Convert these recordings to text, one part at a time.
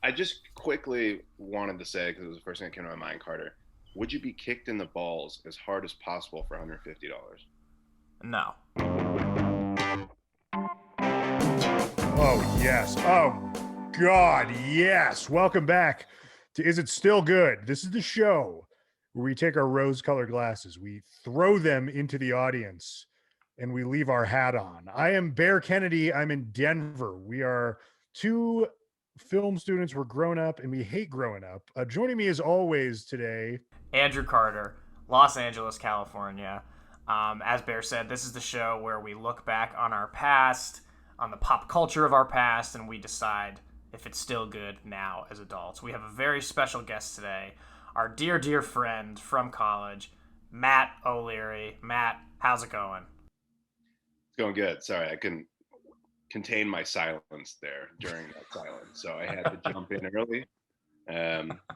I just quickly wanted to say, because it was the first thing that came to my mind, Carter, would you be kicked in the balls as hard as possible for $150? No. Oh, yes. Oh, God, yes. Welcome back to Is It Still Good? This is the show where we take our rose-colored glasses, we throw them into the audience, and we leave our hat on. I am Bear Kennedy. I'm in Denver. We are two film students. We're grown up, and we hate growing up. Joining me as always today, Andrew Carter, Los Angeles, California. As Bear said, this is the show where we look back on our past, on the pop culture of our past, and we decide if it's still good now as adults. We have a very special guest today, our dear, dear friend from college, Matt O'Leary. Matt, how's it going? It's going good. Sorry, I couldn't contain my silence there during that silence, so I had to jump in early.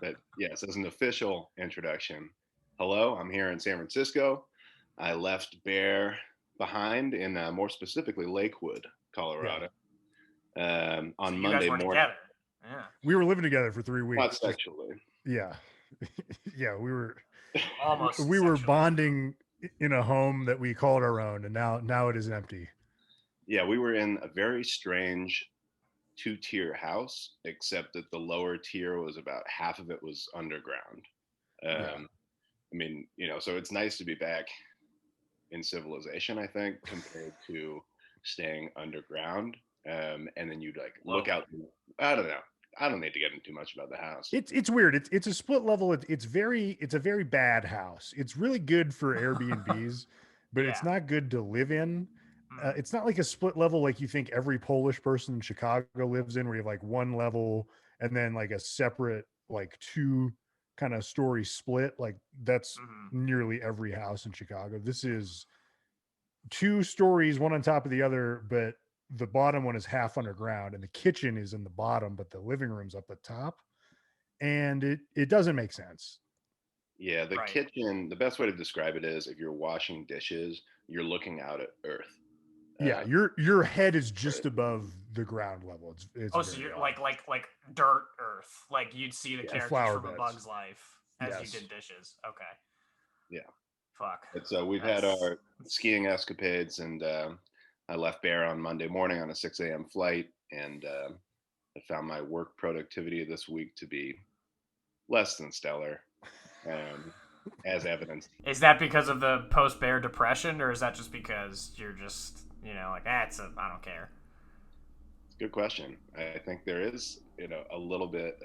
But yes, as an official introduction, hello, I'm here in San Francisco. I left Bear behind in more specifically Lakewood, Colorado, So on you guys Monday were morning. together. Yeah. we were living together for 3 weeks. Not sexually. Yeah. Yeah, we were Almost we were sexually. bonding in a home that we called our own, and now it is empty. Yeah, we were in a very strange two-tier house, except that the lower tier was about half of it was underground. Yeah. I mean, so it's nice to be back in civilization, I think, compared to staying underground. And then you'd like look Whoa. out. I don't know. I don't need to get into too much about the house. It's weird. It's a split level. It's a very bad house. It's really good for Airbnbs, but it's Yeah. not good to live in. Mm. It's not like a split level like you think every Polish person in Chicago lives in, where you have like one level and then like a separate like two kind of story split. Like that's Mhm. nearly every house in Chicago. This is two stories, one on top of the other, but the bottom one is half underground and the kitchen is in the bottom, but the living room's up the top. And it doesn't make sense. Yeah, the Right. kitchen, the best way to describe it is if you're washing dishes, you're looking out at Earth. Yeah, Uh, your head is just above the ground level. It's Oh, so very you're odd. like dirt earth. Like you'd see the And characters flower from A beds. Bug's Life as you Yes. did dishes. Okay. yeah. Fuck. But so we've had That's our skiing escapades, and I left Bear on Monday morning on a 6 a.m. flight, and I found my work productivity this week to be less than stellar, as evidenced. Is that because of the post bear depression, or is that just because you're just like I don't care. It's a good question. I think there is, a little bit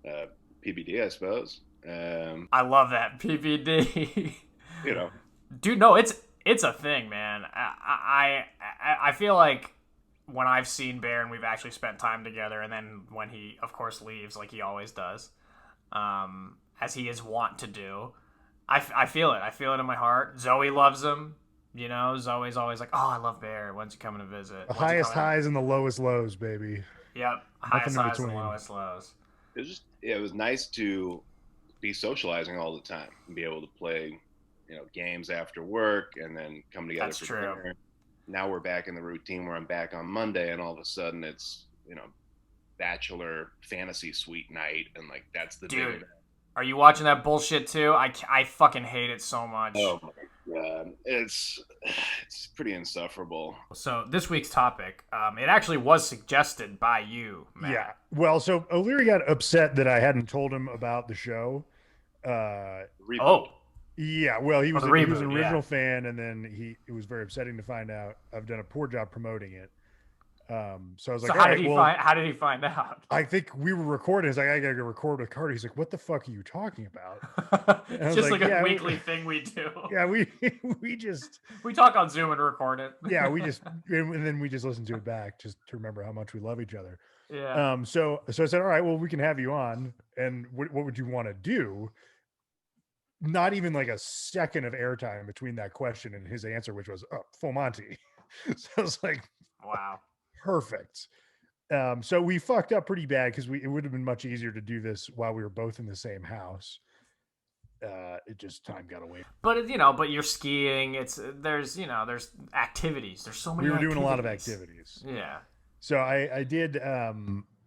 of PBD, I suppose. I love that PPD. You know, Dude, no, it's a thing, man. I feel like when I've seen Bear and we've actually spent time together, and then when he, of course, leaves like he always does, as he is wont to do, I feel it. I feel it in my heart. Zoe loves him. Zoe's always like, "Oh, I love Bear. When's he coming to visit? The When's he highest coming?" highs and the lowest lows, baby. Yep, Nothing highest in highs and between. lowest lows. it was nice to be socializing all the time and be able to play, games after work and then come together That's for true. dinner. Now we're back in the routine where I'm back on Monday, and all of a sudden it's bachelor fantasy suite night, and like that's the big Dude, event. are you watching that bullshit too? I fucking hate it so much. Oh my god, it's pretty insufferable. So this week's topic, it actually was suggested by you, Yeah. Matt. Well, so O'Leary got upset that I hadn't told him about the show. Uh Reboot. Oh, yeah, well, or the he was an reboot, yeah. original fan, and then it was very upsetting to find out I've done a poor job promoting it. So I was So like, all right, well, how did he find out? I think we were recording. He's like, I gotta go record with Carter. He's like, what the fuck are you talking about? And I It's was just like, like a yeah, weekly thing we do. yeah, we we just We talk on Zoom and record it. yeah, and then we just listen to it back just to remember how much we love each other. Yeah. So I said, all right, well, we can have you on. And what would you want to do? Not even like a second of airtime between that question and his answer, which was full Monty. So I was like, Wow. perfect. So we fucked up pretty bad because it would have been much easier to do this while we were both in the same house. It just time got away. But but you're skiing. There's activities. There's so many. We were doing a lot of activities. Yeah. So I did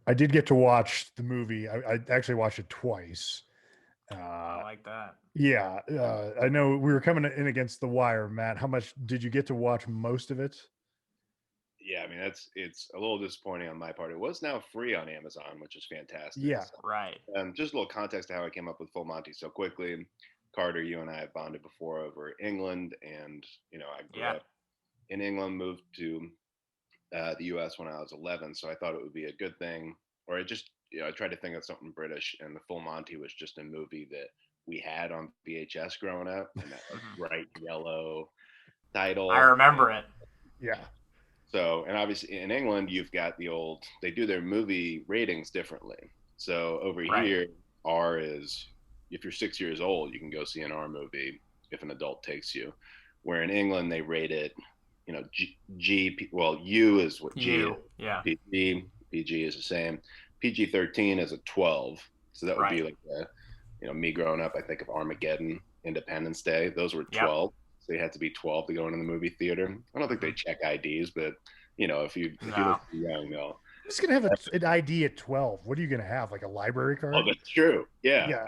I did get to watch the movie. I actually watched it twice. I like that. Yeah, I know we were coming in against the wire, Matt. How much did you get to watch? Most of it? Yeah, I mean it's a little disappointing on my part. It was now free on Amazon, which is fantastic. Yeah. Right. Just a little context to how I came up with Full Monty so quickly. Carter, you and I have bonded before over England, and I grew Yeah. up in England, moved to the U.S. when I was 11, so I thought it would be a good thing. Or I tried to think of something British, and the Full Monty was just a movie that we had on VHS growing up, and that like Mhm. bright yellow title. I remember it. Yeah. So, and obviously in England, you've got they do their movie ratings differently. So over Right. here, R is, if you're 6 years old, you can go see an R movie if an adult takes you. Where in England, they rate it, well, U is what G is. Yeah. PG is the same. PG-13 is a 12. So that would be Right. like, me growing up, I think of Armageddon, Independence Day. Those were 12. Yep. So you had to be 12 to go into the movie theater. I don't think they check IDs, but if you No. look too young, they'll. Who's gonna have an ID at 12? What are you gonna have? Like a library card? Oh, that's true. Yeah. Yeah.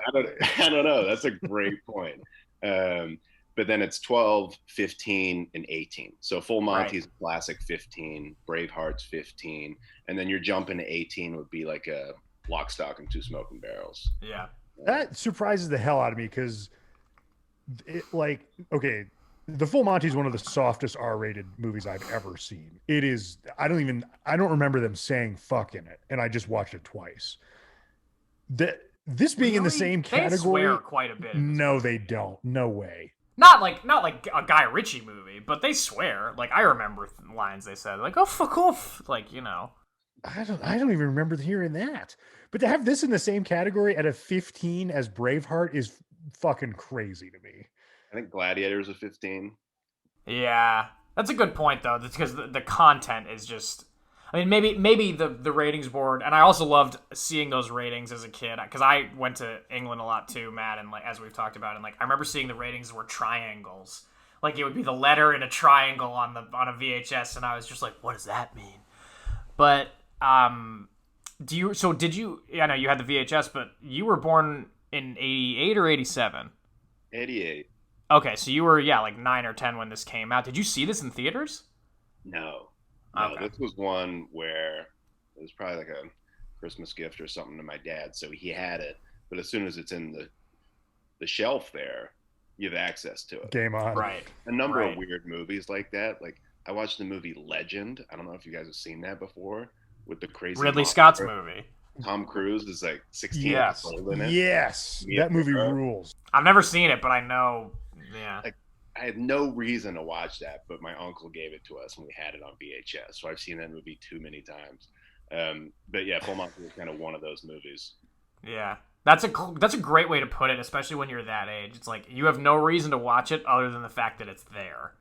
I don't know. That's a great point. But then it's 12, 15, and 18. So Full Monty's classic 15, Braveheart's 15, and then you're jumping to 18 would be like a Lock, Stock, and Two Smoking Barrels. Yeah. That surprises the hell out of me because, the Full Monty is one of the softest R-rated movies I've ever seen. It is. I don't remember them saying "fuck" in it, and I just watched it twice. This being in the same category, they swear quite a bit. No, they don't. No way. Not like a Guy Ritchie movie, but they swear. Like I remember lines they said, like "oh fuck off," like I don't even remember hearing that. But to have this in the same category at a 15 as Braveheart is fucking crazy to me. I think Gladiator's a 15. Yeah, that's a good point though. That's because the content is just. I mean, maybe the ratings board, and I also loved seeing those ratings as a kid because I went to England a lot too, Matt, and like as we've talked about, and like I remember seeing the ratings were triangles, like it would be the letter in a triangle on a VHS, and I was just like, what does that mean? But did you? I know you had the VHS, but you were born in 88 or 87? 88. Okay, so you were like 9 or 10 when this came out. Did you see this in theaters? No, Okay. this was one where it was probably like a Christmas gift or something to my dad, so he had it. But as soon as it's in the shelf there, you have access to it. Game on. Right. A number of weird movies like that. Like I watched the movie Legend. I don't know if you guys have seen that before with the crazy Ridley monster. Scott's movie. Tom Cruise is like 16 Yes. years old in it. Yes, that movie rules. I've never seen it, but I know. Yeah. Like, I had no reason to watch that, but my uncle gave it to us and we had it on VHS. So I've seen that movie too many times. But yeah, Full Monty was kind of one of those movies. Yeah. That's a great way to put it, especially when you're that age. It's like you have no reason to watch it other than the fact that it's there.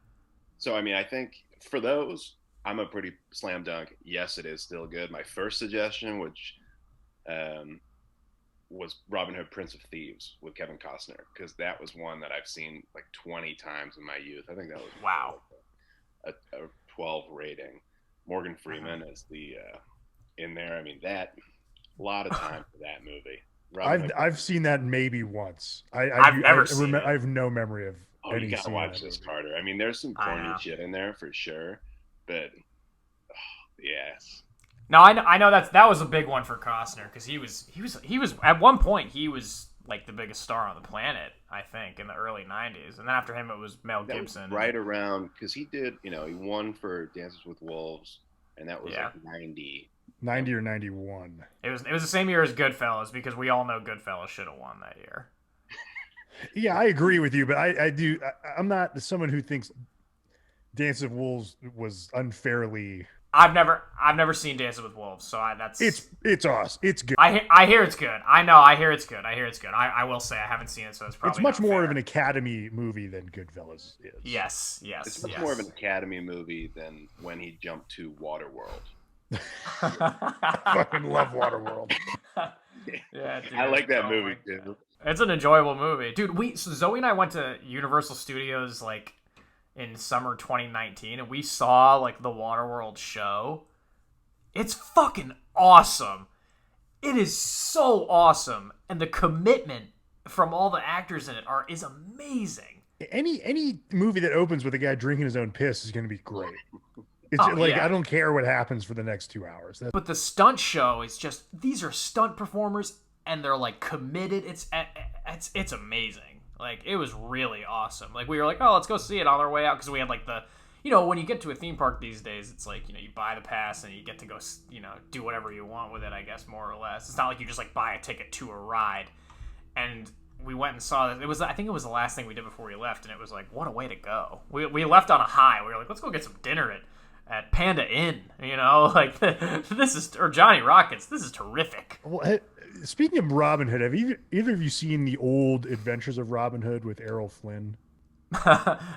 So, I mean, I think for those, I'm a pretty slam dunk. Yes, it is still good. My first suggestion, which was Robin Hood, Prince of Thieves with Kevin Costner, because that was one that I've seen like 20 times in my youth. I think that was a 12 rating. Morgan Freeman is the in there. I mean, that a lot of time for that movie. I've seen that maybe once. I've never seen it. I have no memory of. You gotta watch this, Carter. I mean, there's some corny shit in there for sure, but yes. No, I know that was a big one for Costner because he was at one point he was like the biggest star on the planet, I think, in the early 90s, and then after him it was Mel Gibson. Was right around because he did, he won for Dances with Wolves, and that was like 90 or 91. It was the same year as Goodfellas because we all know Goodfellas should have won that year. Yeah, I agree with you, but I'm not someone who thinks Dances with Wolves was unfairly. I've never seen Dances with Wolves, so it's awesome. It's good. I hear it's good. I hear it's good. I will say I haven't seen it, so it's probably much more fair. of an Academy movie than Goodfellas is. Yes. It's much more of an Academy movie than when he jumped to Waterworld. I fucking love Waterworld. Yeah, dude, I like that movie too. It's an enjoyable movie, dude. So Zoe and I went to Universal Studios like in summer 2019, and we saw like the Waterworld show. It's fucking awesome. It is so awesome, and the commitment from all the actors in it is amazing. Any movie that opens with a guy drinking his own piss is going to be great. It's Oh, like, yeah. I don't care what happens for the next 2 hours. But the stunt show is just, these are stunt performers, and they're like committed. It's amazing. Like, it was really awesome. Like, we were like, oh, let's go see it on our way out, because we had like the, when you get to a theme park these days, it's like, you buy the pass and you get to go, do whatever you want with it, I guess, more or less. It's not like you just like buy a ticket to a ride. And we went and saw this. I think it was the last thing we did before we left, and it was like, what a way to go. We left on a high. We were like, let's go get some dinner at Panda Inn, like or Johnny Rockets. This is terrific. Well, speaking of Robin Hood, have either of you seen the old Adventures of Robin Hood with Errol Flynn?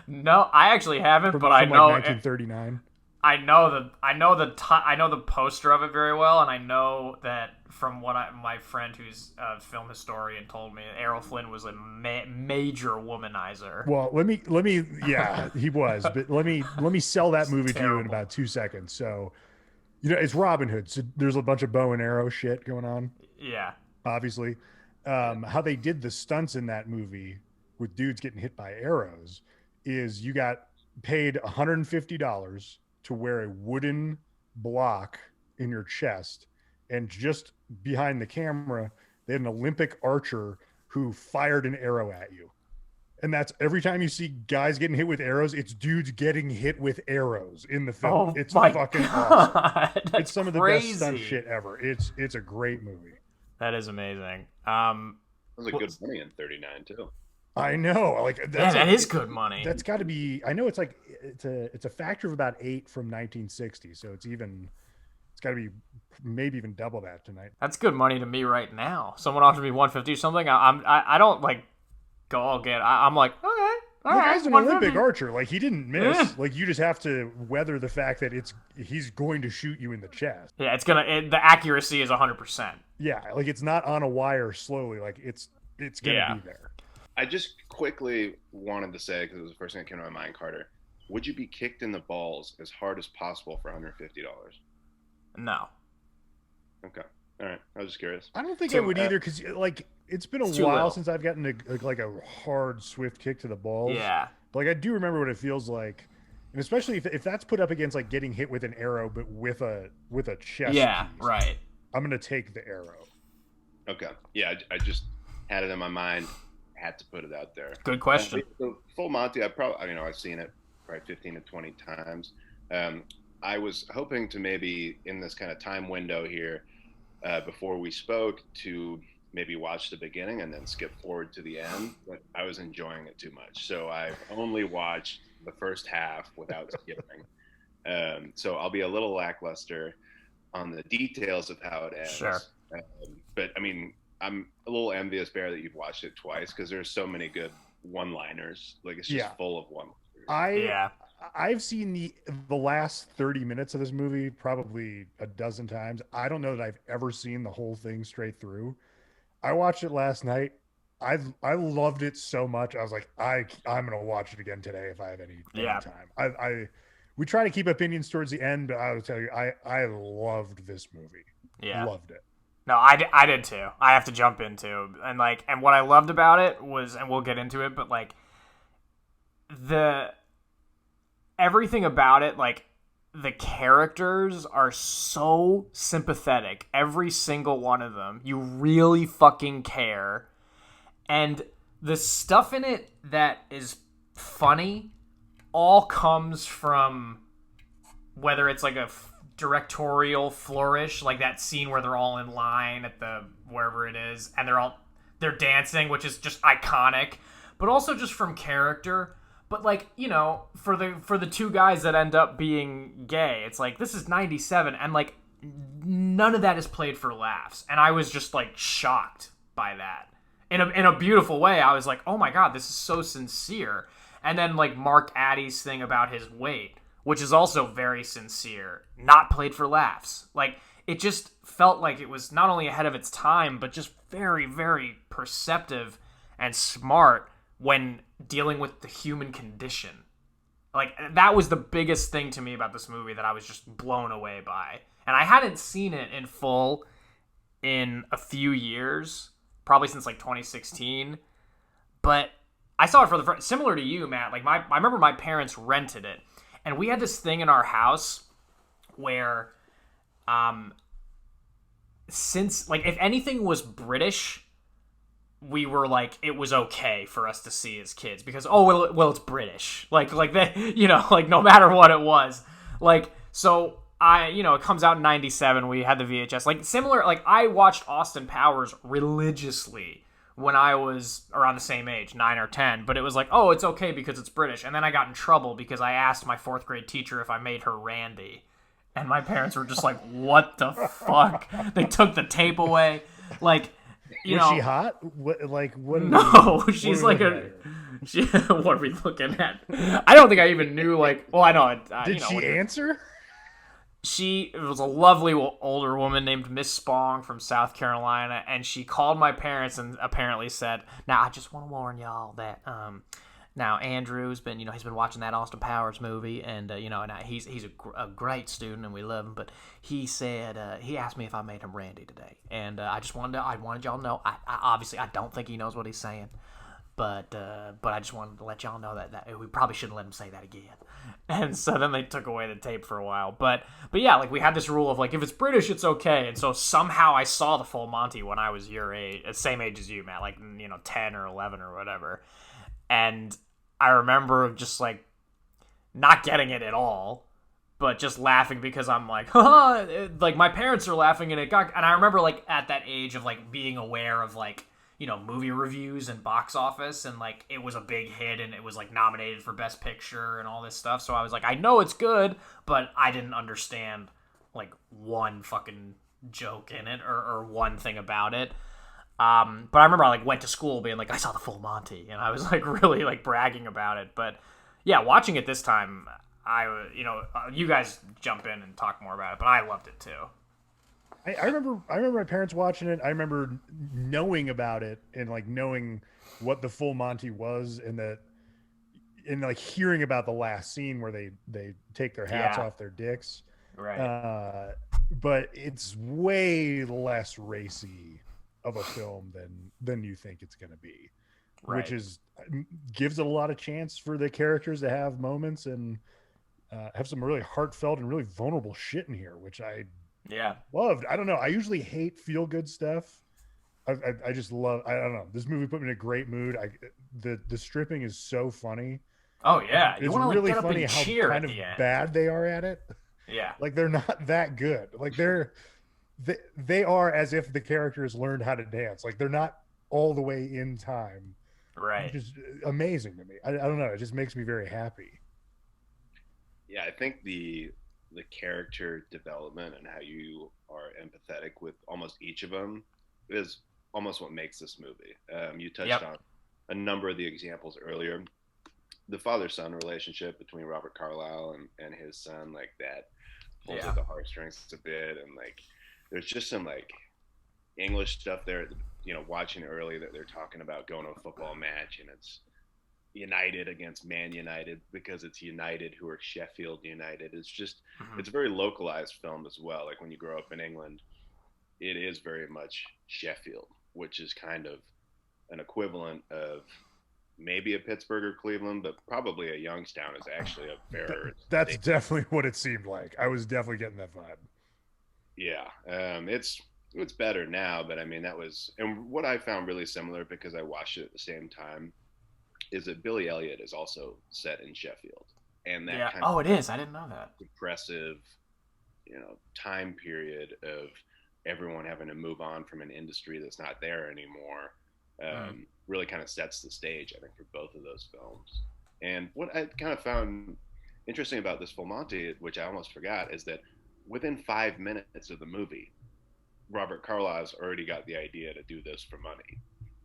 No, I actually haven't, but I from know 1939. I know the poster of it very well, and I know that from what my friend who's a film historian told me, Errol Flynn was a major womanizer. Well, let me, yeah, he was, but let me sell that movie to you in about 2 seconds. So, it's Robin Hood, so there's a bunch of bow and arrow shit going on. Yeah, obviously, how they did the stunts in that movie with dudes getting hit by arrows is you got paid $150 to wear a wooden block in your chest, and just behind the camera they had an Olympic archer who fired an arrow at you. And that's every time you see guys getting hit with arrows, it's dudes getting hit with arrows in the film. It's fucking awesome. It's some of the best stunt shit ever. It's a great movie. That is amazing. That was a good money in 39 too. I know, like that is good money. That's got to be. I know it's like it's a factor of about 8 from 1960, so it's got to be maybe even double that tonight. That's good money to me right now. Someone offered me 150 or something. I don't like go all get. I'm like, okay, all right. Guy's an Olympic archer. Like, he didn't miss. Yeah. Like, you just have to weather the fact that he's going to shoot you in the chest. Yeah, the accuracy is 100%. Yeah, like it's not on a wire slowly. Like it's gonna be there. I just quickly wanted to say, because it was the first thing that came to my mind, Carter, would you be kicked in the balls as hard as possible for $150? No. Okay. All right. I was just curious. I don't think I would either, because like it's been a while since I've gotten a hard, swift kick to the balls. Yeah. But like I do remember what it feels like, and especially if that's put up against like getting hit with an arrow, but with a chest. Yeah. piece, right. I'm gonna take the arrow. Okay. Yeah. I just had it in my mind. Had to put it out there. Good question. Full Monty, I've seen it probably 15 to 20 times. I was hoping to maybe in this kind of time window here, before we spoke, to maybe watch the beginning and then skip forward to the end, but I was enjoying it too much. So I've only watched the first half without skipping. So I'll be a little lackluster on the details of how it ends. Sure. But I mean, I'm a little envious, Bear, that you've watched it twice, because there's so many good one-liners. Like, it's just full of one-liners. I've seen the last 30 minutes of this movie probably a dozen times. I don't know that I've ever seen the whole thing straight through. I watched it last night. I loved it so much. I was like, I'm gonna watch it again today if I have any time. We try to keep opinions towards the end, but I will tell you, I loved this movie. Yeah, loved it. No, I did too. I have to jump into, and what I loved about it was, and we'll get into it, but like everything about it, like the characters are so sympathetic. Every single one of them, you really fucking care, and the stuff in it that is funny all comes from whether it's like a directorial flourish, like that scene where they're all in line at the wherever it is, and they're dancing, which is just iconic, but also just from character. But like, for the two guys that end up being gay, it's like, this is 97, and like none of that is played for laughs, and I was just like shocked by that in a beautiful way. I was like, oh my god, this is so sincere. And then like Mark Addy's thing about his weight, which is also very sincere, not played for laughs. Like, it just felt like it was not only ahead of its time, but just very, very perceptive and smart when dealing with the human condition. Like, that was the biggest thing to me about this movie that I was just blown away by. And I hadn't seen it in full in a few years, probably since like 2016. But I saw it for the first, similar to you, Matt. Like I remember my parents rented it, and we had this thing in our house where, since like if anything was British, we were like it was okay for us to see as kids because well it's British, like that, like no matter what it was, like so. It comes out in 97. We had the VHS. Like, similar, like, I watched Austin Powers religiously when I was around the same age, 9 or 10. But it was like, oh, it's okay because it's British. And then I got in trouble because I asked my 4th grade teacher if I made her Randy. And my parents were just like, what the fuck? They took the tape away. Like, was she hot? What? No, she's like a... what are we looking at? I don't think I even knew, like... Well, I know... Did she answer? It was a lovely older woman named Miss Spong from South Carolina, and she called my parents and apparently said, "Now I just want to warn y'all that now Andrew's been he's been watching that Austin Powers movie, and and he's a great student and we love him, but he said he asked me if I made him Randy today, and I wanted y'all to know I obviously I don't think he knows what he's saying." But I just wanted to let y'all know that we probably shouldn't let him say that again. And so then they took away the tape for a while. But yeah, like we had this rule of like if it's British, it's okay. And so somehow I saw the full Monty when I was your age, same age as you, Matt, like 10 or 11 or whatever. And I remember just like not getting it at all, but just laughing because I'm like, like my parents are laughing and and I remember like at that age of like being aware of like movie reviews and box office, and like it was a big hit and it was like nominated for Best Picture and all this stuff. So I was like, I know it's good, but I didn't understand like one fucking joke in it or one thing about it. But I remember I like went to school being like, I saw the full Monty, and I was like really like bragging about it. But yeah, watching it this time, you guys jump in and talk more about it, but I loved it too. I remember my parents watching it. I remember knowing about it and like knowing what the full Monty was, and like hearing about the last scene where they take their hats off their dicks. Right. But it's way less racy of a film than you think it's going to be, right. Which gives it a lot of chance for the characters to have moments and have some really heartfelt and really vulnerable shit in here, which I loved. I don't know. I usually hate feel good stuff. I just love. I don't know. This movie put me in a great mood. The stripping is so funny. Oh yeah, it's really funny how kind of bad they are at it. Yeah, like they're not that good. Like they are as if the characters learned how to dance. Like they're not all the way in time. Right. Which is amazing to me. I don't know. It just makes me very happy. Yeah, I think the character development and how you are empathetic with almost each of them is almost what makes this movie. You touched on a number of the examples earlier. The father-son relationship between Robert Carlyle and his son, like that pulls at the heartstrings a bit, and like there's just some like English stuff there. Watching early that they're talking about going to a football match and it's United against Man United because it's United who are Sheffield United. It's just it's a very localized film as well. Like when you grow up in England, it is very much Sheffield, which is kind of an equivalent of maybe a Pittsburgh or Cleveland, but probably a Youngstown is actually a fairer. That's definitely what it seemed like. I was definitely getting that vibe. Yeah, it's better now, but I mean that was, and what I found really similar because I watched it at the same time is that Billy Elliot is also set in Sheffield, and that kind of it is. I didn't know that. Depressive, time period of everyone having to move on from an industry that's not there anymore, really kind of sets the stage, I think, for both of those films. And what I kind of found interesting about this Full Monty, which I almost forgot, is that within 5 minutes of the movie, Robert Carlyle's already got the idea to do this for money.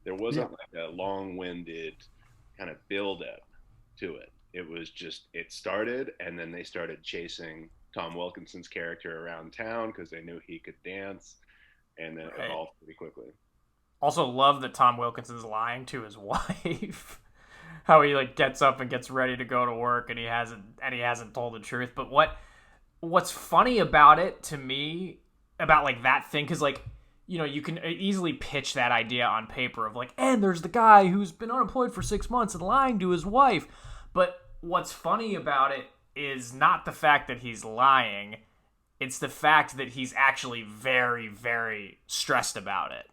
There wasn't like a long-winded kind of build-up to it. It was just, it started, and then they started chasing Tom Wilkinson's character around town because they knew he could dance, and then it evolved pretty quickly. Also love that Tom Wilkinson's lying to his wife. How he like gets up and gets ready to go to work and he hasn't told the truth. But what's funny about it to me, about like that thing, because like you can easily pitch that idea on paper of like, and there's the guy who's been unemployed for 6 months and lying to his wife. But what's funny about it is not the fact that he's lying. It's the fact that he's actually very, very stressed about it.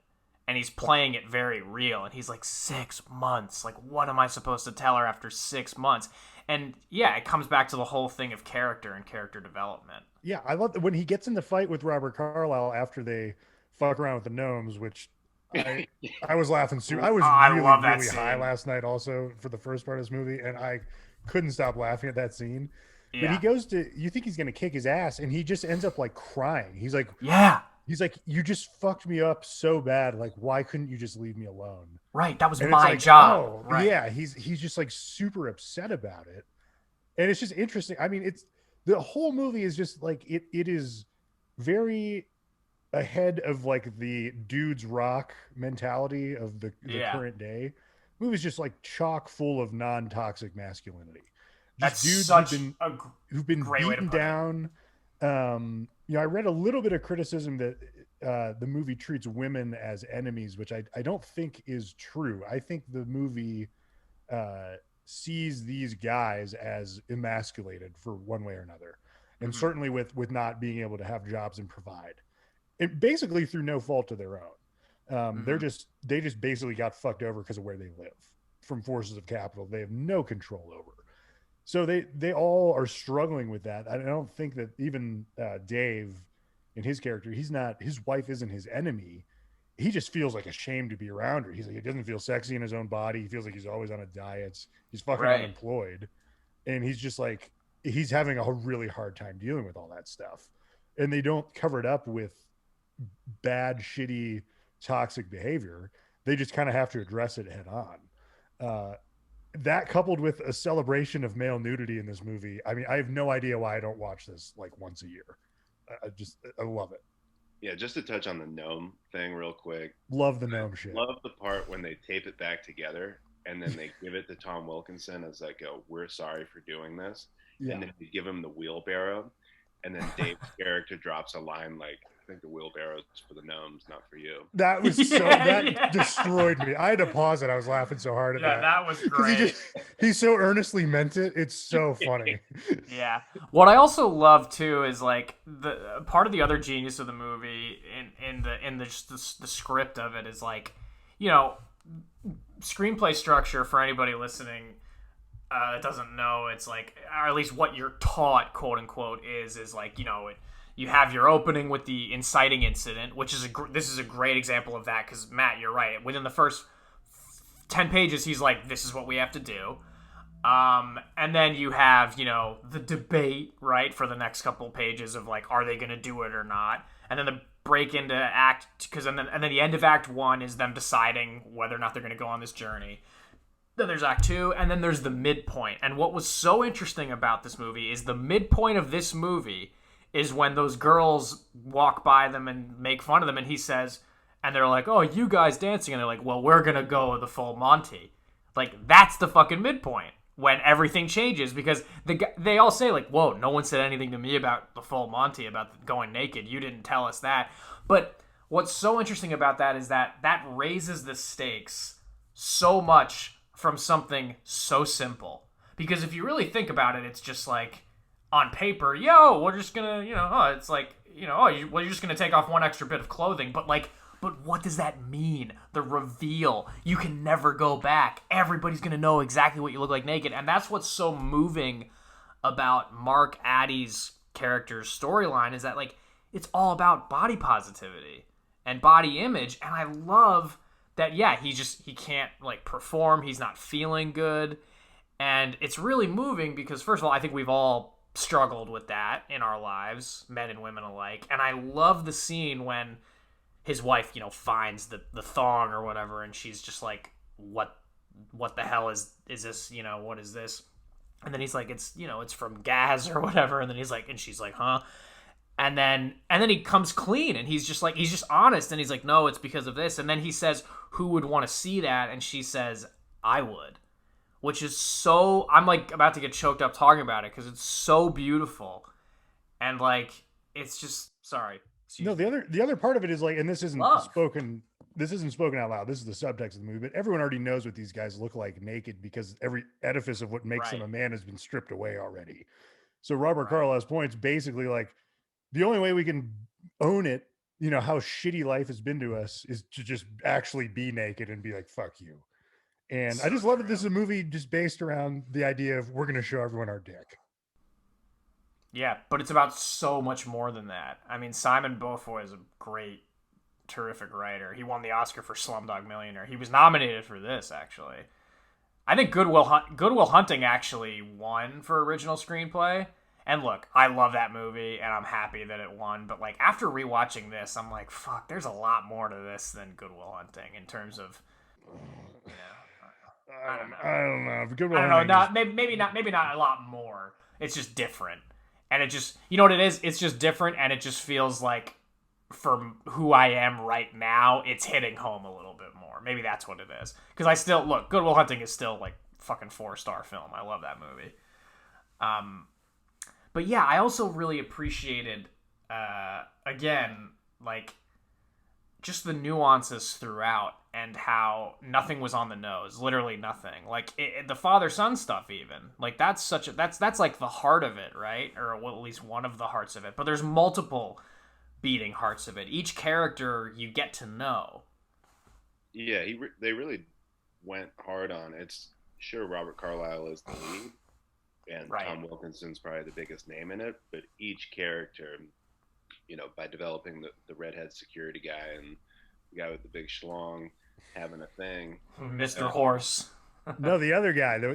And he's playing it very real. And he's like, 6 months. Like, what am I supposed to tell her after 6 months? And yeah, it comes back to the whole thing of character and character development. Yeah, I love that when he gets in the fight with Robert Carlyle after they fuck around with the gnomes, which I was laughing super. I was really high last night also for the first part of this movie, and I couldn't stop laughing at that scene. Yeah. But he goes to, you think he's gonna kick his ass, and he just ends up like crying. He's like, yeah. He's like, you just fucked me up so bad. Like, why couldn't you just leave me alone? Right, that was my job. Oh, right. Yeah, he's just like super upset about it, and it's just interesting. I mean, it's the whole movie is just like it is very ahead of like the dudes rock mentality of the current day. The movie's just like chock full of non-toxic masculinity. Just dudes who've been beaten down. I read a little bit of criticism that the movie treats women as enemies, which I don't think is true. I think the movie sees these guys as emasculated for one way or another, and certainly with not being able to have jobs and provide, and basically through no fault of their own. They just basically got fucked over because of where they live from forces of capital they have no control over. So they all are struggling with that. I don't think that even Dave in his character, his wife isn't his enemy. He just feels like ashamed to be around her. He's like, he doesn't feel sexy in his own body. He feels like he's always on a diet. He's fucking unemployed. And he's just like, he's having a really hard time dealing with all that stuff. And they don't cover it up with bad, shitty, toxic behavior. They just kind of have to address it head on. That coupled with a celebration of male nudity in this movie. I mean, I have no idea why I don't watch this like once a year. I love it. Yeah, just to touch on the gnome thing real quick. Love the gnome shit. Love the part when they tape it back together and then they give it to Tom Wilkinson as like, we're sorry for doing this. Yeah. And then they give him the wheelbarrow. And then Dave's character drops a line like, I think the wheelbarrow's for the gnomes, not for you. That was destroyed me. I had to pause it. I was laughing so hard at that. Yeah, that was great. He so earnestly meant it. It's so funny. Yeah. What I also love too is like the part of the other genius of the movie in the script of it is like, screenplay structure for anybody listening that doesn't know, it's like, or at least what you're taught, quote unquote, is like, you have your opening with the inciting incident, which is this is a great example of that because Matt, you're right. Within the first 10 pages, he's like, "This is what we have to do," and then you have the debate right for the next couple of pages of like, are they going to do it or not? And then the break into act and then the end of Act 1 is them deciding whether or not they're going to go on this journey. Then there's Act 2, and then there's the midpoint. And what was so interesting about this movie is the midpoint of this movie is when those girls walk by them and make fun of them, and he says, and they're like, "Oh, you guys dancing," and they're like, "Well, we're gonna go the full Monty." Like, that's the fucking midpoint when everything changes, because they all say like, "Whoa, no one said anything to me about the full Monty, about going naked. You didn't tell us that." But what's so interesting about that is that raises the stakes so much from something so simple. Because if you really think about it, it's just like, on paper, we're just gonna, it's like, you're just gonna take off one extra bit of clothing, but what does that mean? The reveal. You can never go back. Everybody's gonna know exactly what you look like naked, and that's what's so moving about Mark Addy's character's storyline, is that like, it's all about body positivity and body image, and I love that. Yeah, he can't like perform. He's not feeling good, and it's really moving because first of all, I think we've all struggled with that in our lives, men and women alike. And I love the scene when his wife, finds the thong or whatever, and she's just like, what the hell is this? What is this? And then he's like, it's from Gaz or whatever. And then he's like, and she's like, huh? And then he comes clean, and he's just honest, and he's like, no, it's because of this. And then he says, who would want to see that? And she says, I would. Which is so, I'm like about to get choked up talking about it because it's so beautiful. And like, it's just, sorry. No, Excuse me. the other part of it is like, and Love. this isn't spoken out loud. This is the subtext of the movie, but everyone already knows what these guys look like naked because every edifice of what makes them Right. a man has been stripped away already. So Robert Right. Carlyle's point's basically like the only way we can own it, how shitty life has been to us, is to just actually be naked and be like, fuck you. And I So just love that true. this is a movie just based around the idea of we're going to show everyone our dick. Yeah, but it's about so much more than that. I mean, Simon Beaufoy is a great, terrific writer. He won the Oscar for Slumdog Millionaire. He was nominated for this, actually. I think Goodwill Hunting actually won for original screenplay. And look, I love that movie, and I'm happy that it won. But like after rewatching this, I'm like, fuck, there's a lot more to this than Goodwill Hunting in terms of, you know, I don't know. I don't know. Goodwill I don't know. Hunting Not maybe not a lot more. It's just different, and it just what it is. It's just different, and it just feels like for who I am right now, it's hitting home a little bit more. Maybe that's what it is. Because I still look. Goodwill Hunting is still like fucking 4-star film. I love that movie. But yeah, I also really appreciated again like just the nuances throughout and how nothing was on the nose, literally nothing. Like the father-son stuff, even like that's like the heart of it, right? Or well, at least one of the hearts of it. But there's multiple beating hearts of it. Each character you get to know. Yeah, they really went hard on it's sure Robert Carlyle is the lead, and Right. Tom Wilkinson's probably the biggest name in it, but each character, by developing the redhead security guy and the guy with the big schlong having a thing, Mr. Horse. No, the other guy, him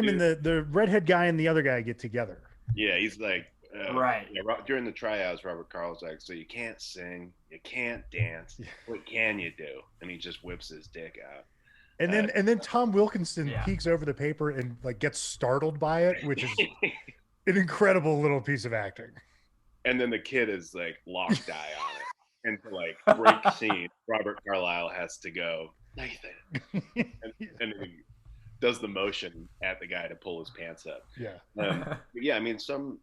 and the redhead guy and the other guy get together. yeah, he's like, Right. yeah, during the tryouts, Robert Carl's like, so you can't sing, you can't dance, what can you do? And he just whips his dick out. And then Tom Wilkinson Yeah. peeks over the paper and like gets startled by it, which is an incredible little piece of acting. And then the kid is like locked eye on it. And to like break scene, Robert Carlyle has to go, Nathan. And he does the motion at the guy to pull his pants up. Yeah. But yeah, I mean, some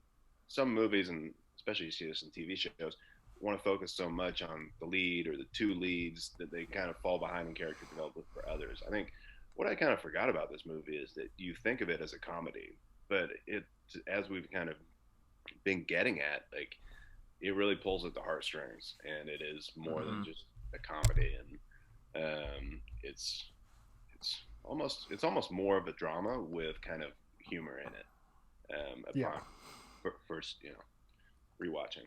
movies, and especially you see this in TV shows, want to focus so much on the lead or the two leads that they kind of fall behind in character development for others. I think what I kind of forgot about this movie is that you think of it as a comedy, but it, as we've kind of been getting at, like, it really pulls at the heartstrings, and it is more than just a comedy, and it's almost more of a drama with kind of humor in it. Upon first, rewatching.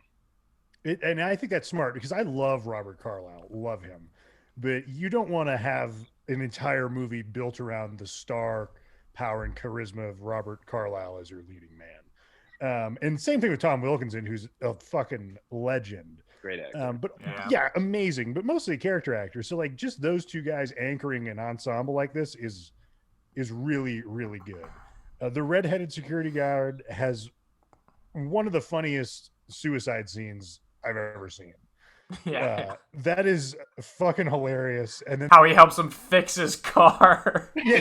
And I think that's smart because I love Robert Carlyle, love him, but you don't want to have an entire movie built around the star power and charisma of Robert Carlyle as your leading man. And same thing with Tom Wilkinson, who's a fucking legend. Great actor. But yeah, amazing, but mostly a character actor. So like just those two guys anchoring an ensemble like this is really, really good. The redheaded security guard has one of the funniest suicide scenes I've ever seen. Yeah. That is fucking hilarious. And then how he helps him fix his car. Yeah,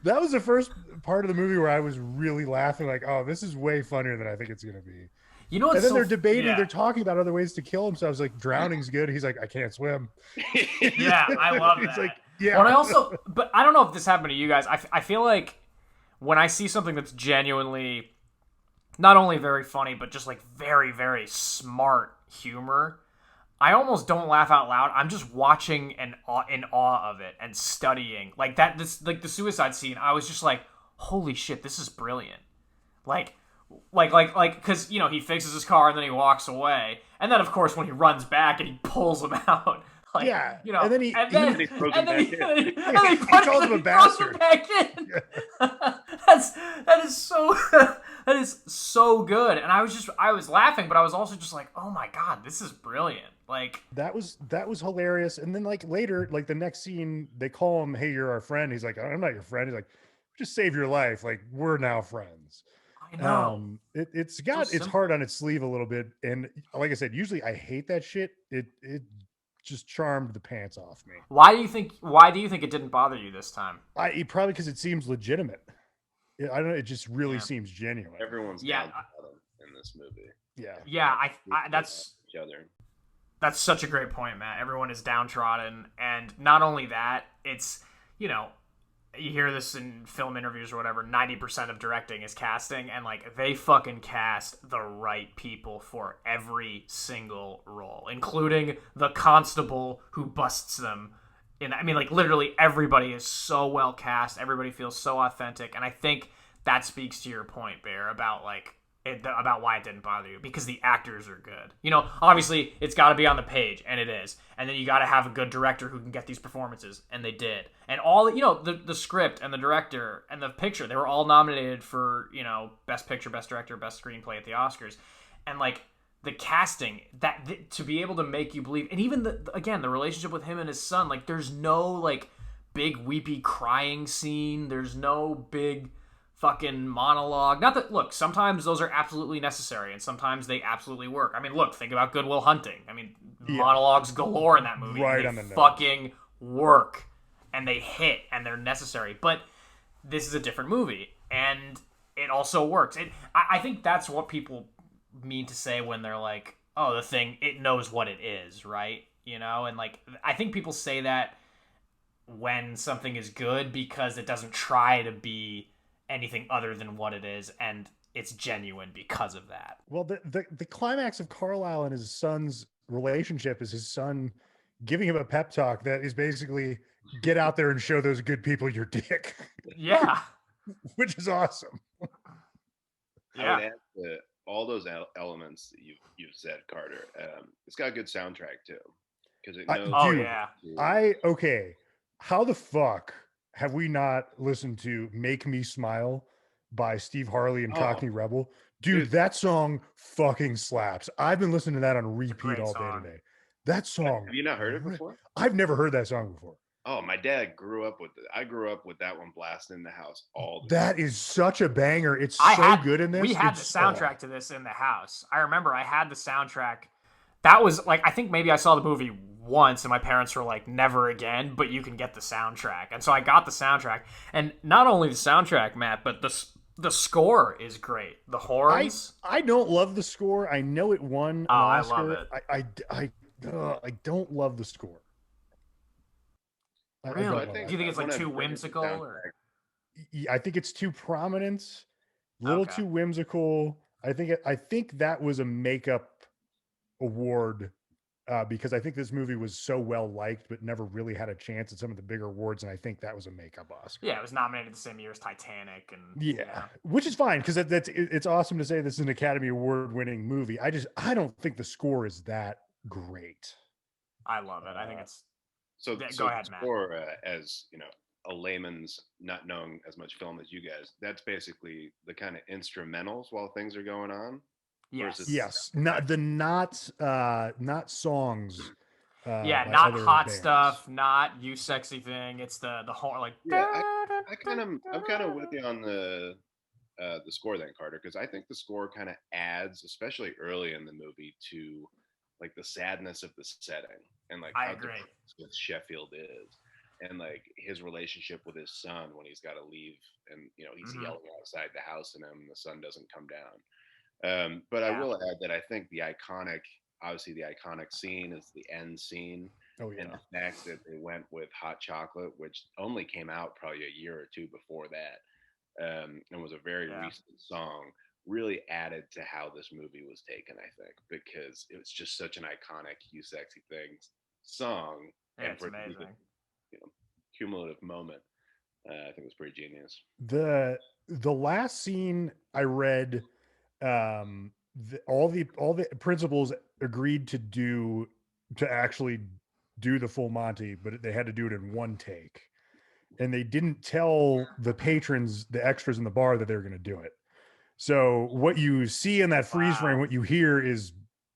that was the first part of the movie where I was really laughing, like, oh, this is way funnier than I think it's gonna be. You know what's And then so they're debating, yeah. they're talking about other ways to kill themselves, like drowning's good. He's like, I can't swim. Yeah, I love that. It's like, yeah. Well, but I don't know if this happened to you guys. I feel like when I see something that's genuinely not only very funny, but just like very, very smart humor, I almost don't laugh out loud. I'm just watching and in awe of it and studying. Like that, like the suicide scene, I was just like, holy shit, this is brilliant. Like, because, he fixes his car and then he walks away. And then, of course, when he runs back and he pulls him out. Like, yeah, and then he throws him back in. He calls him a bastard. Back in. Yeah. that is so good. And I was laughing, but I was also just like, oh my god, this is brilliant. Like that was hilarious. And then like later, like the next scene, they call him, hey, you're our friend. He's like, I'm not your friend. He's like, just save your life. Like, we're now friends. I know. It's got its heart on its sleeve a little bit. And like I said, usually I hate that shit. It just charmed the pants off me. Why do you think it didn't bother you this time? Probably because it seems legitimate. I don't know. It just really Yeah. seems genuine. Everyone's Yeah, downtrodden in this movie. Yeah. yeah. People That's each other. That's such a great point, Matt. Everyone is downtrodden, and not only that, it's you know you hear this in film interviews or whatever. 90% of directing is casting, and like they fucking cast the right people for every single role, including the constable who busts them. I mean, like literally everybody is so well cast. Everybody feels so authentic, and I think that speaks to your point, Bear, about like about why it didn't bother you because the actors are good. Obviously it's got to be on the page, and it is, and then you got to have a good director who can get these performances, and they did. And all the script and the director and the picture, they were all nominated for best picture, best director, best screenplay at the Oscars, and like the casting to be able to make you believe, and even the relationship with him and his son, like there's no like big weepy crying scene, there's no big fucking monologue. Not that, look, sometimes those are absolutely necessary and sometimes they absolutely work. I mean, look, think about Good Will Hunting. I mean, monologues galore in that movie. Right and on they the nose. fucking work and they hit and they're necessary. But this is a different movie and it also works. I think that's what people mean to say when they're like, oh, the thing, it knows what it is, right? And like, I think people say that when something is good because it doesn't try to be anything other than what it is, and it's genuine because of that. Well, the climax of Carlisle and his son's relationship is his son giving him a pep talk that is basically get out there and show those good people your dick. Yeah. Which is awesome. I would add to all those elements that you've said, Carter. It's got a good soundtrack too, because it knows. Okay. How the fuck have we not listened to "Make Me Smile" by Steve Harley and Cockney Rebel? Dude, that song fucking slaps. I've been listening to that on repeat all day today. That song. Have you not heard it before? I've never heard that song before. Oh, my dad grew up with it. I grew up with that one blasting in the house all the time. That is such a banger. It's so good in this. We had the soundtrack to this in the house. I remember I had the soundtrack. That was like, I think maybe I saw the movie once and my parents were like, never again, but you can get the soundtrack. And so I got the soundtrack. And not only the soundtrack, Matt, but the score is great. The horns. I don't love the score. I know it won an Oscar. I love it. I don't love the score. Really? Do you think it's like too whimsical? Or? I think it's too prominent, too whimsical. I think that was a makeup award because I think this movie was so well liked, but never really had a chance at some of the bigger awards, and I think that was a makeup Oscar. Yeah, it was nominated the same year as Titanic, and which is fine because it's awesome to say this is an Academy Award winning movie. I don't think the score is that great. I love it. I think it's. So go ahead, Matt. Or as a layman's not knowing as much film as you guys, that's basically the kind of instrumentals while things are going on. Yes. Not songs. Not hot bands. Stuff, not You Sexy Thing. It's the whole like. Yeah, I'm kind of with you on the score then, Carter, because I think the score kind of adds, especially early in the movie, to like the sadness of the setting and like how what Sheffield is, and like his relationship with his son when he's got to leave, and he's yelling outside the house at him, and the sun doesn't come down. But I will add that I think the iconic scene is the end scene, and the fact that they went with Hot Chocolate, which only came out probably a year or two before that, and was a very recent song, really added to how this movie was taken, I think, because it was just such an iconic You Sexy Thing song. Yeah, and for amazing. Cumulative moment. I think it was pretty genius. The last scene I read, all the principals agreed to actually do the full Monty, but they had to do it in one take. And they didn't tell the patrons, the extras in the bar, that they were going to do it. So what you see in that freeze frame, what you hear is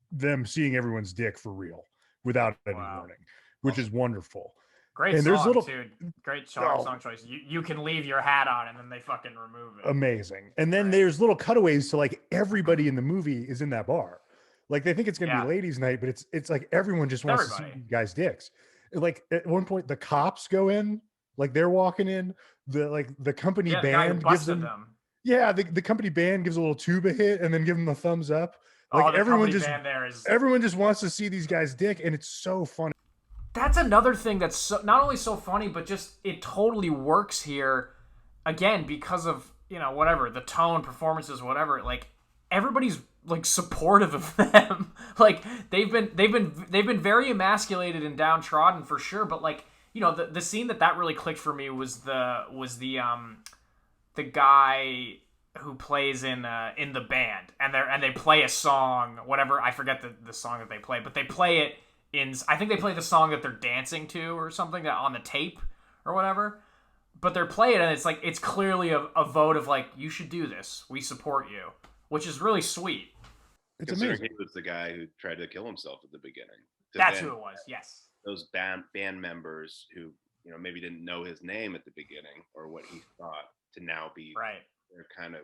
them seeing everyone's dick for real without any warning, which is wonderful. Great and song, dude. Great song choice. You can leave your hat on, and then they fucking remove it. Amazing. And then there's little cutaways to like everybody in the movie is in that bar. Like they think it's going to be ladies' night, but it's like everyone just wants to see guys' dicks. Like at one point, the cops go in, like they're walking in. the company Yeah, the guy who band gives busted them. them. Yeah, the company band gives a little tuba hit and then give them a thumbs up. Like Oh, the company band there is. everyone just wants to see these guys' dick, and it's so funny. That's another thing that's not only so funny, but just it totally works here. Again, because of whatever the tone, performances, whatever. Like everybody's like supportive of them. Like they've been very emasculated and downtrodden for sure. But like the scene that really clicked for me was the guy who plays in the band, and they play a song, whatever, I forget the song that they play, but they play it I think they play the song that they're dancing to or something that on the tape or whatever. But they're playing it, and it's like it's clearly a vote of like, you should do this, we support you, which is really sweet. It's Considering amazing. he was the guy who tried to kill himself at the beginning. That's who it was. Yes. Those band members who maybe didn't know his name at the beginning or what he thought, to now be Right. they're kind of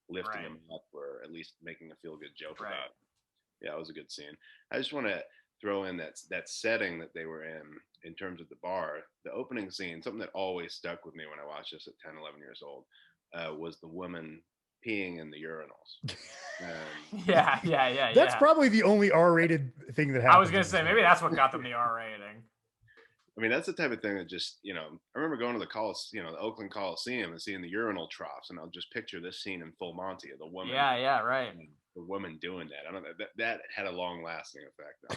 lifting Right. him up or at least making a feel good joke Right. about it. Yeah, it was a good scene. I just want to throw in that setting that they were in terms of the bar. The opening scene, something that always stuck with me when I watched this at 10, 11 years old, was the woman peeing in the urinals. Yeah. That's probably the only R-rated thing that happens. I was gonna say maybe that's what got them the R rating. I mean, that's the type of thing that just, I remember going to the Oakland Coliseum and seeing the urinal troughs, and I'll just picture this scene in full Monty of the woman. Yeah, right. The woman doing that. I don't know. That had a long-lasting effect, though.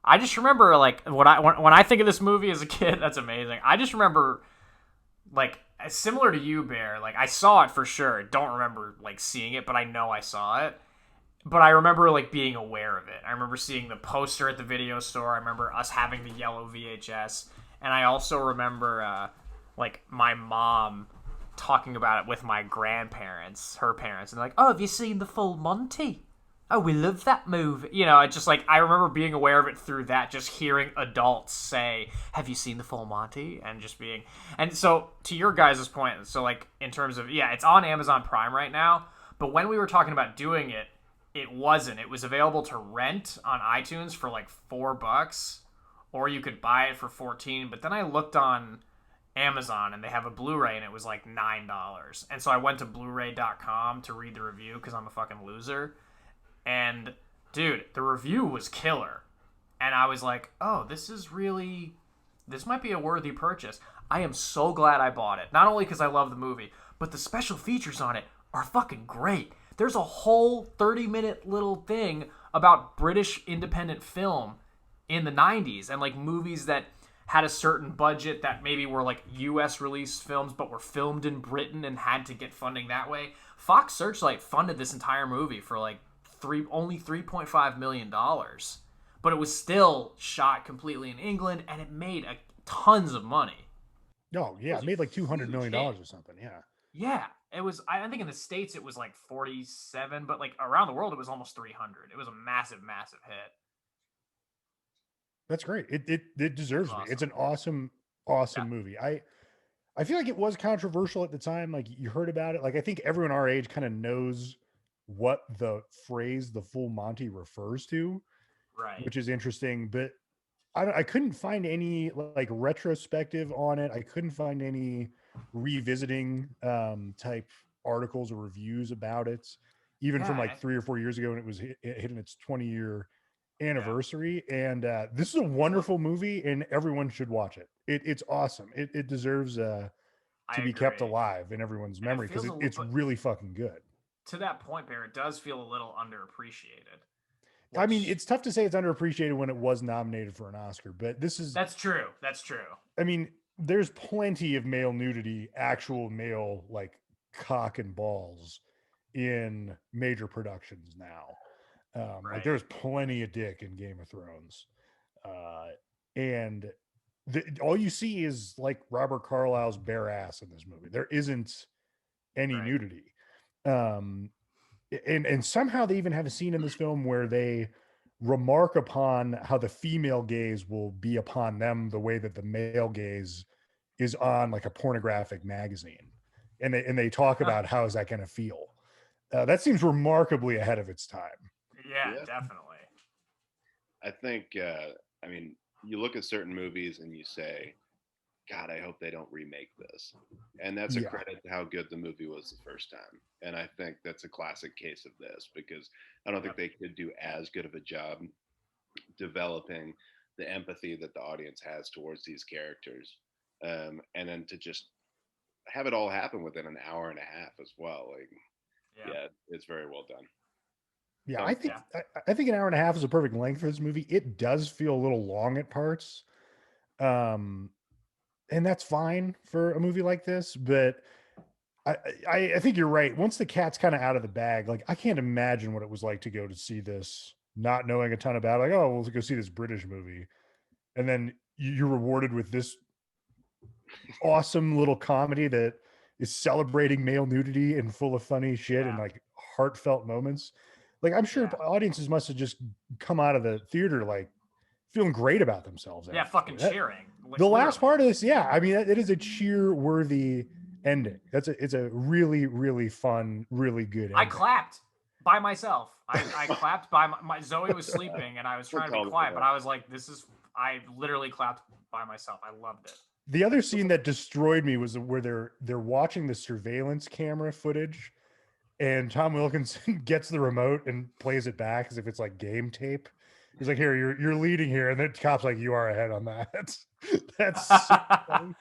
I just remember, like, when I think of this movie as a kid, that's amazing. I just remember, like, similar to you, Bear, like, I saw it for sure. Don't remember, like, seeing it, but I know I saw it. But I remember, like, being aware of it. I remember seeing the poster at the video store. I remember us having the yellow VHS. And I also remember, like, my mom talking about it with my grandparents, her parents, and like, oh, have you seen the full Monty? Oh, we love that movie. It's just like, I remember being aware of it through that, just hearing adults say, have you seen the full Monty? And just being, and so to your guys' point, so like, in terms of, yeah, it's on Amazon Prime right now, but when we were talking about doing it, it wasn't. It was available to rent on iTunes for like $4, or you could buy it for $14. But then I looked on Amazon and they have a Blu-ray and it was like $9. And so I went to Blu-ray.com to read the review because I'm a fucking loser. And dude, the review was killer. And I was like, oh, this might be a worthy purchase. I am so glad I bought it. Not only because I love the movie, but the special features on it are fucking great. There's a whole 30-minute little thing about British independent film in the 90s and like movies that had a certain budget that maybe were like US released films but were filmed in Britain and had to get funding that way. Fox Searchlight funded this entire movie for like only $3.5 million. But it was still shot completely in England and it made tons of money. Oh, yeah, it made like $200 million or something, yeah. Yeah, it was. I think in the States it was like 47, but like around the world it was almost 300. It was a massive, massive hit. That's great. It deserves Awesome. me. It's an awesome movie. I feel like it was controversial at the time. Like you heard about it. Like I think everyone our age kind of knows what the phrase "the full Monty" refers to, right? Which is interesting. But I couldn't find any like retrospective on it. I couldn't find any revisiting type articles or reviews about it, even from like 3 or 4 years ago when it was hitting its 20-year anniversary. And this is a wonderful movie, and everyone should watch it. It's awesome. It deserves to be kept alive in everyone's memory because it's really fucking good. To that point, Bear, it does feel a little underappreciated. I mean, it's tough to say it's underappreciated when it was nominated for an Oscar, but that's true. I mean, there's plenty of male nudity, actual male like cock and balls in major productions now. Like there's plenty of dick in Game of Thrones. And all you see is like Robert Carlyle's bare ass in this movie. There isn't any nudity. And somehow they even have a scene in this film where they remark upon how the female gaze will be upon them the way that the male gaze is on like a pornographic magazine. And they talk about how is that going to feel. That seems remarkably ahead of its time. Yeah, definitely. I think, I mean, you look at certain movies and you say, God, I hope they don't remake this. And that's a Yeah. credit to how good the movie was the first time. And I think that's a classic case of this because I don't think they could do as good of a job developing the empathy that the audience has towards these characters. And then to just have it all happen within an hour and a half as well. Like, yeah, it's very well done. Yeah, So, I think I think an hour and a half is a perfect length for this movie. It does feel a little long at parts, and that's fine for a movie like this. But I think you're right. Once the cat's kind of out of the bag, like I can't imagine what it was like to go to see this, not knowing a ton about. Like, oh, we'll go see this British movie, and then you're rewarded with this awesome little comedy that is celebrating male nudity and full of funny shit and like heartfelt moments. Like I'm sure audiences must have just come out of the theater like feeling great about themselves. Yeah, fucking cheering. The last part of this, I mean, it is a cheer-worthy ending. It's a really, really fun, really good ending. I clapped by myself. I clapped by my Zoe was sleeping and I was trying to be quiet, but I was like, I literally clapped by myself. I loved it. The other scene that destroyed me was where they're watching the surveillance camera footage, and Tom Wilkinson gets the remote and plays it back as if it's like game tape. He's like, "Here, you're leading here," and the cop's like, "You are ahead on that." That's so funny.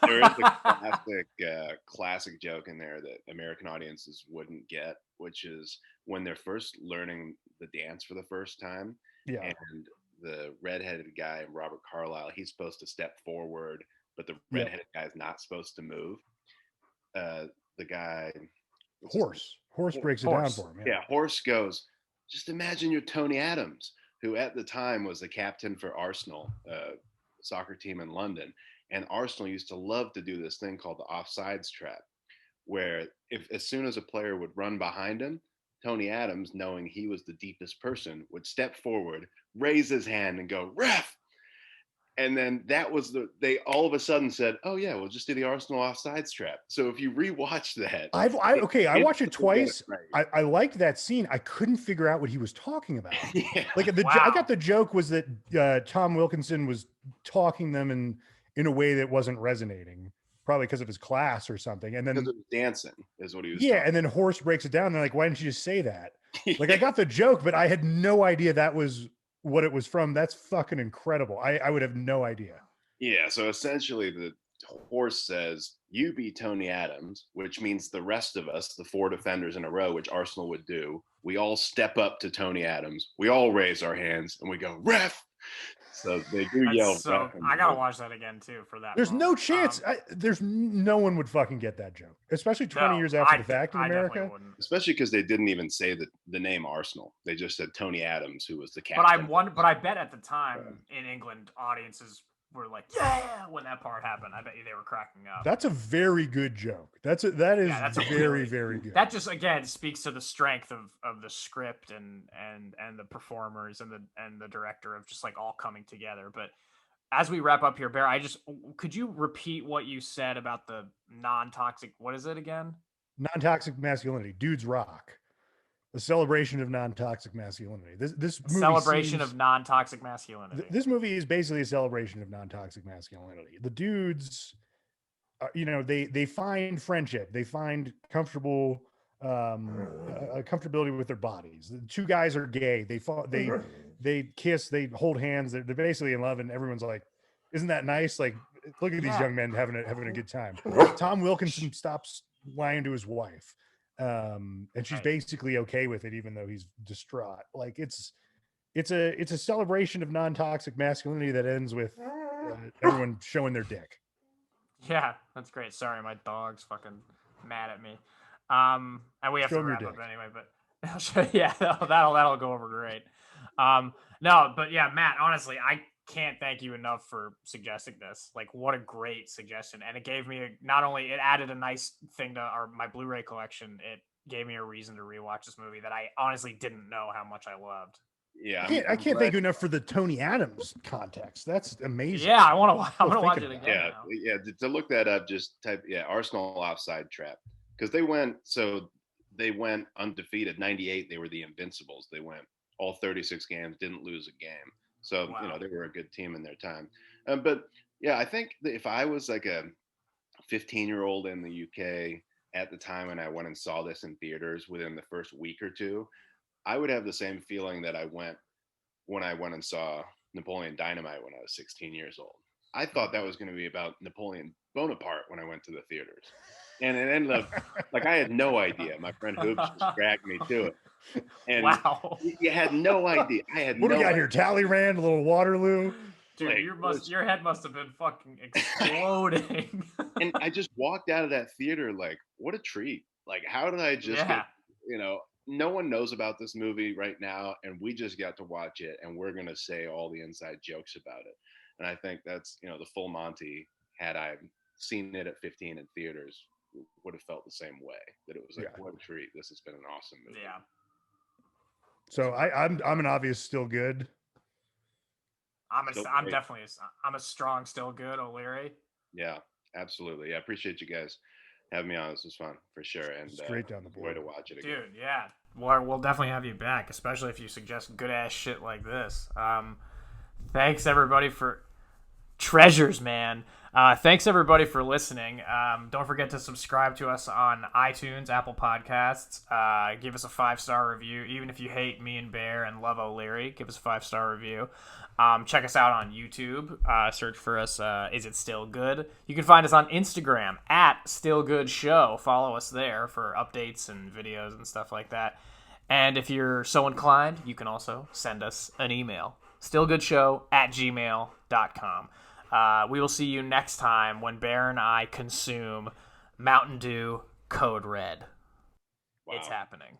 There is a classic joke in there that American audiences wouldn't get, which is when they're first learning the dance for the first time, and the redheaded guy, Robert Carlyle, he's supposed to step forward, but the redheaded guy is not supposed to move. The guy, Horse breaks it down for him. Yeah, Horse goes, just imagine you're Tony Adams, who at the time was the captain for Arsenal, soccer team in London. And Arsenal used to love to do this thing called the offsides trap, where if as soon as a player would run behind him, Tony Adams, knowing he was the deepest person, would step forward, raise his hand and go, ref. And then that was they all of a sudden said, oh yeah, we'll just do the Arsenal offsides trap. So if you rewatch that, I watched it twice. Right. I liked that scene. I couldn't figure out what he was talking about. Like I got the joke was that Tom Wilkinson was talking them in a way that wasn't resonating, probably because of his class or something. And then because it was dancing is what he was. Yeah, and then Horse breaks it down. And they're like, why didn't you just say that? Like I got the joke, but I had no idea that was what it was from. That's fucking incredible. I would have no idea. Yeah, so essentially the Horse says, you be Tony Adams, which means the rest of us, the 4 defenders in a row, which Arsenal would do, we all step up to Tony Adams. We all raise our hands and we go, ref. So they do yell. So I gotta watch that again too for that. There's no chance. There's no one would fucking get that joke, especially 20 years after the fact in America. Especially because they didn't even say the name Arsenal. They just said Tony Adams, who was the captain. But I bet at the time in England, audiences were like, yeah, when that part happened. I bet you they were cracking up. That's a very good joke. That is very, very good. That just again speaks to the strength of the script and the performers and the director of just like all coming together. But as we wrap up here, Bear, could you repeat what you said about the non-toxic? What is it again? Non-toxic masculinity. Dudes rock. A celebration of non-toxic masculinity. This movie celebration of non-toxic masculinity. This movie is basically a celebration of non-toxic masculinity. The dudes, they find friendship. They find comfortable comfortability with their bodies. The 2 guys are gay. They kiss. They hold hands. They're basically in love, and everyone's like, "Isn't that nice?" Like, look at these young men having a good time. Tom Wilkinson stops lying to his wife. And she's basically okay with it, even though he's distraught. Like it's a celebration of non-toxic masculinity that ends with everyone showing their dick. Yeah, that's great. Sorry, my dog's fucking mad at me. And we have to wrap up anyway, but yeah, that'll go over great. No, but yeah, Matt, honestly, I can't thank you enough for suggesting this. Like, what a great suggestion. And it gave me it added a nice thing to my Blu-ray collection. It gave me a reason to rewatch this movie that I honestly didn't know how much I loved. Yeah, I can't thank you enough for the Tony Adams context. That's amazing. Yeah, I'm gonna watch it again. Yeah. To look that up, just type Arsenal offside trap, because they went undefeated. 98, they were the Invincibles. They went all 36 games, didn't lose a game. So they were a good team in their time. But Yeah, I think that if I was like a 15-year-old in the UK at the time and I went and saw this in theaters within the first week or two, I would have the same feeling that I went when I went and saw Napoleon Dynamite when I was 16 years old. I thought that was going to be about Napoleon Bonaparte when I went to the theaters. And it ended up like I had no idea. My friend Hoops just dragged me to it. And Wow. you had no idea. I had What do no we got idea. here? Talleyrand, a little Waterloo. Dude, Like, your head must have been fucking exploding. and I just walked out of that theater like, what a treat. Like, how did I just Yeah. get, no one knows about this movie right now, and we just got to watch it, and we're going to say all the inside jokes about it. And I think that's, the full Monty, had I seen it at 15 in theaters, would have felt the same way. That it was like, what a treat. This has been an awesome movie. Yeah. So I'm an obvious still good. I'm a strong still good O'Leary. Yeah, absolutely. I appreciate you guys having me on. This was fun for sure, and straight down the board. way to watch it again. Dude, yeah. Well, we'll definitely have you back, especially if you suggest good ass shit like this. Thanks everybody for treasures, man. Thanks everybody for listening. Don't forget to subscribe to us on iTunes, Apple Podcasts. Give us a 5-star review. Even if you hate me and Bear and love O'Leary, give us a 5-star review. Check us out on YouTube. Search for us. Is It Still Good? You can find us on Instagram at Still Good Show. Follow us there for updates and videos and stuff like that. And if you're so inclined, you can also send us an email. stillgoodshow@gmail.com. We will see you next time when Bear and I consume Mountain Dew Code Red. Wow. It's happening.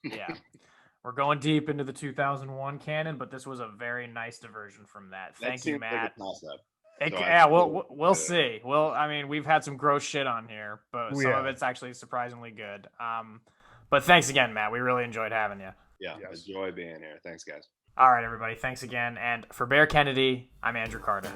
Yeah. We're going deep into the 2001 canon, but this was a very nice diversion from that. Thank you, Matt. We'll see. Well, I mean, we've had some gross shit on here, but some of it's actually surprisingly good. But thanks again, Matt. We really enjoyed having you. Yeah, enjoy being here. Thanks, guys. All right, everybody. Thanks again. And for Bear Kennedy, I'm Andrew Carter.